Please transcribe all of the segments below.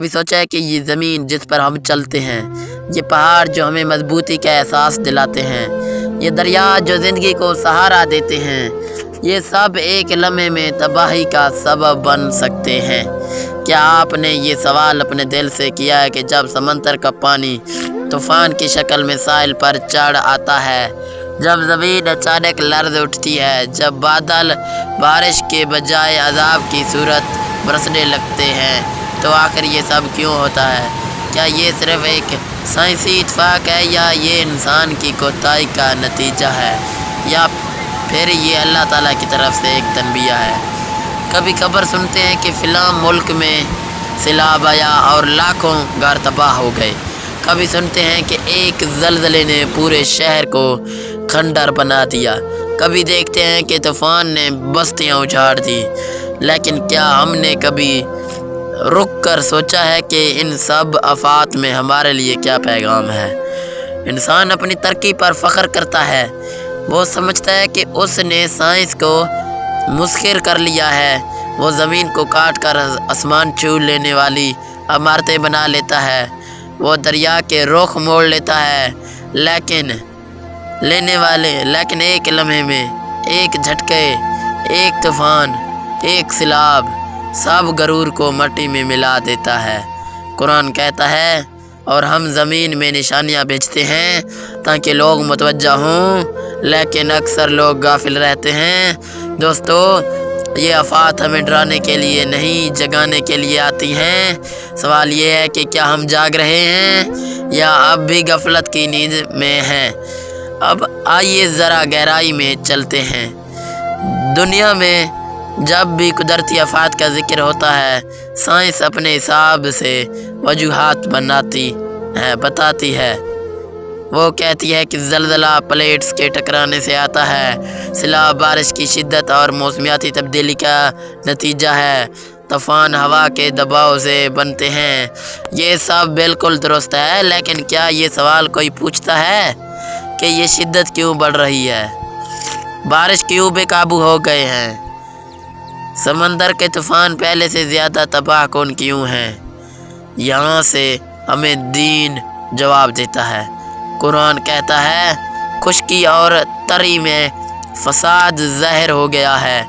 کبھی سوچا ہے کہ یہ زمین جس پر ہم چلتے ہیں، یہ پہاڑ جو ہمیں مضبوطی کا احساس دلاتے ہیں، یہ دریا جو زندگی کو سہارا دیتے ہیں، یہ سب ایک لمحے میں تباہی کا سبب بن سکتے ہیں؟ کیا آپ نے یہ سوال اپنے دل سے کیا ہے کہ جب سمندر کا پانی طوفان کی شکل میں ساحل پر چڑھ آتا ہے، جب زمین اچانک لرز اٹھتی ہے، جب بادل بارش کے بجائے عذاب کی صورت برسنے لگتے ہیں، تو آخر یہ سب کیوں ہوتا ہے؟ کیا یہ صرف ایک سائنسی اتفاق ہے، یا یہ انسان کی کوتاہی کا نتیجہ ہے، یا پھر یہ اللہ تعالیٰ کی طرف سے ایک تنبیہ ہے؟ کبھی خبر سنتے ہیں کہ فلاں ملک میں سیلاب آیا اور لاکھوں گھر تباہ ہو گئے۔ کبھی سنتے ہیں کہ ایک زلزلے نے پورے شہر کو کھنڈر بنا دیا۔ کبھی دیکھتے ہیں کہ طوفان نے بستیاں اجاڑ دی۔ لیکن کیا ہم نے کبھی رک کر سوچا ہے کہ ان سب آفات میں ہمارے لیے کیا پیغام ہے؟ انسان اپنی ترقی پر فخر کرتا ہے۔ وہ سمجھتا ہے کہ اس نے سائنس کو مسخر کر لیا ہے۔ وہ زمین کو کاٹ کر آسمان چھو لینے والی عمارتیں بنا لیتا ہے۔ وہ دریا کے رخ موڑ لیتا ہے، لیکن ایک لمحے میں ایک جھٹکے، ایک طوفان، ایک سیلاب سب غرور کو مٹی میں ملا دیتا ہے۔ قرآن کہتا ہے، اور ہم زمین میں نشانیاں بھیجتے ہیں تاکہ لوگ متوجہ ہوں، لیکن اکثر لوگ غافل رہتے ہیں۔ دوستو، یہ آفات ہمیں ڈرانے کے لیے نہیں، جگانے کے لیے آتی ہیں۔ سوال یہ ہے کہ کیا ہم جاگ رہے ہیں یا اب بھی غفلت کی نیند میں ہیں؟ اب آئیے ذرا گہرائی میں چلتے ہیں۔ دنیا میں جب بھی قدرتی آفات کا ذکر ہوتا ہے، سائنس اپنے حساب سے وجوہات بتاتی ہے۔ وہ کہتی ہے کہ زلزلہ پلیٹس کے ٹکرانے سے آتا ہے، سیلاب بارش کی شدت اور موسمیاتی تبدیلی کا نتیجہ ہے، طوفان ہوا کے دباؤ سے بنتے ہیں۔ یہ سب بالکل درست ہے، لیکن کیا یہ سوال کوئی پوچھتا ہے کہ یہ شدت کیوں بڑھ رہی ہے؟ بارش کیوں بے قابو ہو گئے ہیں؟ سمندر کے طوفان پہلے سے زیادہ تباہ کن کیوں ہیں؟ یہاں سے ہمیں دین جواب دیتا ہے۔ قرآن کہتا ہے، خشکی اور تری میں فساد ظاہر ہو گیا ہے،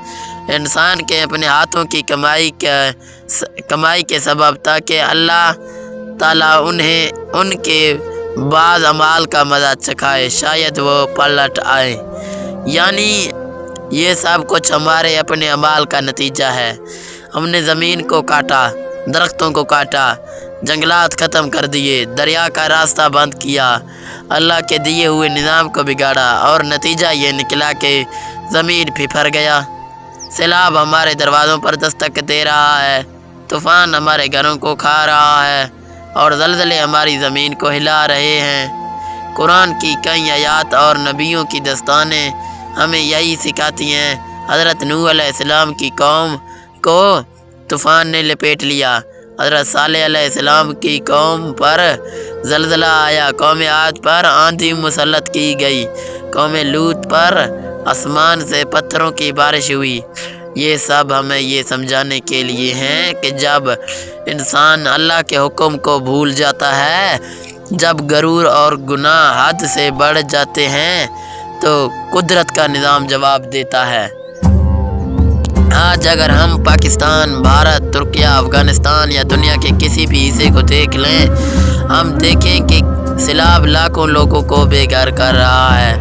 انسان کے اپنے ہاتھوں کی کمائی کے سبب، تاکہ اللہ تعالیٰ ان کے بعض اعمال کا مزہ چکھائے، شاید وہ پلٹ آئیں۔ یعنی یہ سب کچھ ہمارے اپنے اعمال کا نتیجہ ہے۔ ہم نے زمین کو کاٹا، درختوں کو کاٹا، جنگلات ختم کر دیے، دریا کا راستہ بند کیا، اللہ کے دیے ہوئے نظام کو بگاڑا، اور نتیجہ یہ نکلا کہ زمین پھپھر گیا۔ سیلاب ہمارے دروازوں پر دستک دے رہا ہے، طوفان ہمارے گھروں کو کھا رہا ہے، اور زلزلے ہماری زمین کو ہلا رہے ہیں۔ قرآن کی کئی آیات اور نبیوں کی داستانیں ہمیں یہی سکھاتی ہیں۔ حضرت نوح علیہ السلام کی قوم کو طوفان نے لپیٹ لیا، حضرت صالح علیہ السلام کی قوم پر زلزلہ آیا، قوم عاد پر آندھی مسلط کی گئی، قوم لوط پر آسمان سے پتھروں کی بارش ہوئی۔ یہ سب ہمیں یہ سمجھانے کے لیے ہیں کہ جب انسان اللہ کے حکم کو بھول جاتا ہے، جب غرور اور گناہ حد سے بڑھ جاتے ہیں، تو قدرت کا نظام جواب دیتا ہے۔ آج اگر ہم پاکستان، بھارت، ترکیہ، افغانستان یا دنیا کے کسی بھی حصے کو دیکھ لیں، ہم دیکھیں کہ سیلاب لاکھوں لوگوں کو بے گھر کر رہا ہے،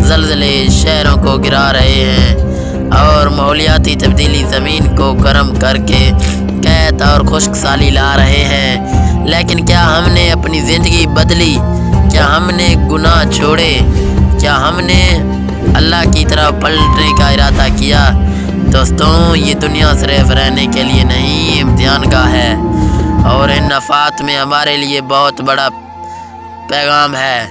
زلزلے شہروں کو گرا رہے ہیں، اور ماحولیاتی تبدیلی زمین کو گرم کر کے قحط اور خشک سالی لا رہے ہیں۔ لیکن کیا ہم نے اپنی زندگی بدلی؟ کیا ہم نے گناہ چھوڑے؟ کیا ہم نے اللہ کی طرف پلٹنے کا ارادہ کیا؟ دوستوں، یہ دنیا صرف رہنے کے لیے نہیں، امتحان گاہ ہے، اور ان آفات میں ہمارے لیے بہت بڑا پیغام ہے۔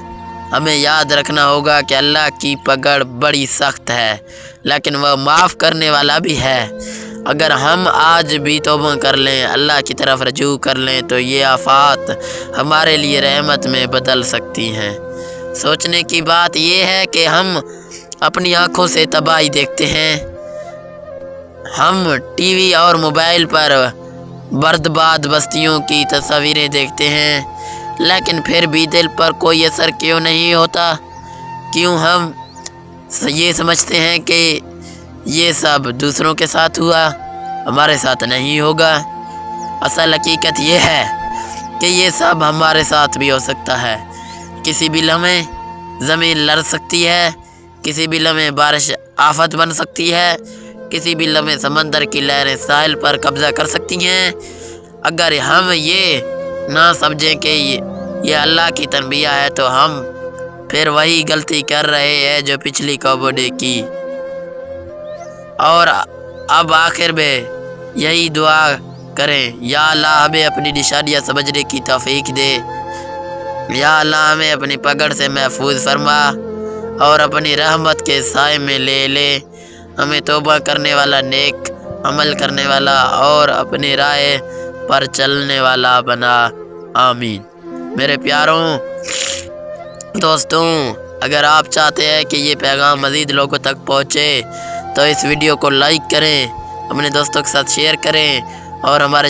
ہمیں یاد رکھنا ہوگا کہ اللہ کی پکڑ بڑی سخت ہے، لیکن وہ معاف کرنے والا بھی ہے۔ اگر ہم آج بھی توبہ کر لیں، اللہ کی طرف رجوع کر لیں، تو یہ آفات ہمارے لیے رحمت میں بدل سکتی ہیں۔ سوچنے کی بات یہ ہے کہ ہم اپنی آنکھوں سے تباہی دیکھتے ہیں۔ ہم ٹی وی اور موبائل پر بردباد بستیوں کی تصاویریں دیکھتے ہیں، لیکن پھر بھی دل پر کوئی اثر کیوں نہیں ہوتا؟ کیوں ہم یہ سمجھتے ہیں کہ یہ سب دوسروں کے ساتھ ہوا، ہمارے ساتھ نہیں ہوگا؟ اصل حقیقت یہ ہے کہ یہ سب ہمارے ساتھ بھی ہو سکتا ہے۔ کسی بھی لمحے زمین لرز سکتی ہے، کسی بھی لمحے بارش آفت بن سکتی ہے، کسی بھی لمحے سمندر کی لہریں ساحل پر قبضہ کر سکتی ہیں۔ اگر ہم یہ نہ سمجھیں کہ یہ اللہ کی تنبیہ ہے تو ہم پھر وہی غلطی کر رہے ہیں جو پچھلی قوموں نے کی، اور اب آخر میں یہی دعا کریں، یا اللہ ہمیں اپنی نشانیاں سمجھنے کی توفیق دے، یا اللہ ہمیں اپنی پکڑ سے محفوظ فرما اور اپنی رحمت کے سائے میں لے لے، ہمیں توبہ کرنے والا، نیک عمل کرنے والا اور اپنی رائے پر چلنے والا بنا، آمین۔ میرے پیاروں دوستوں، اگر آپ چاہتے ہیں کہ یہ پیغام مزید لوگوں تک پہنچے تو اس ویڈیو کو لائک کریں، اپنے دوستوں کے ساتھ شیئر کریں اور ہمارے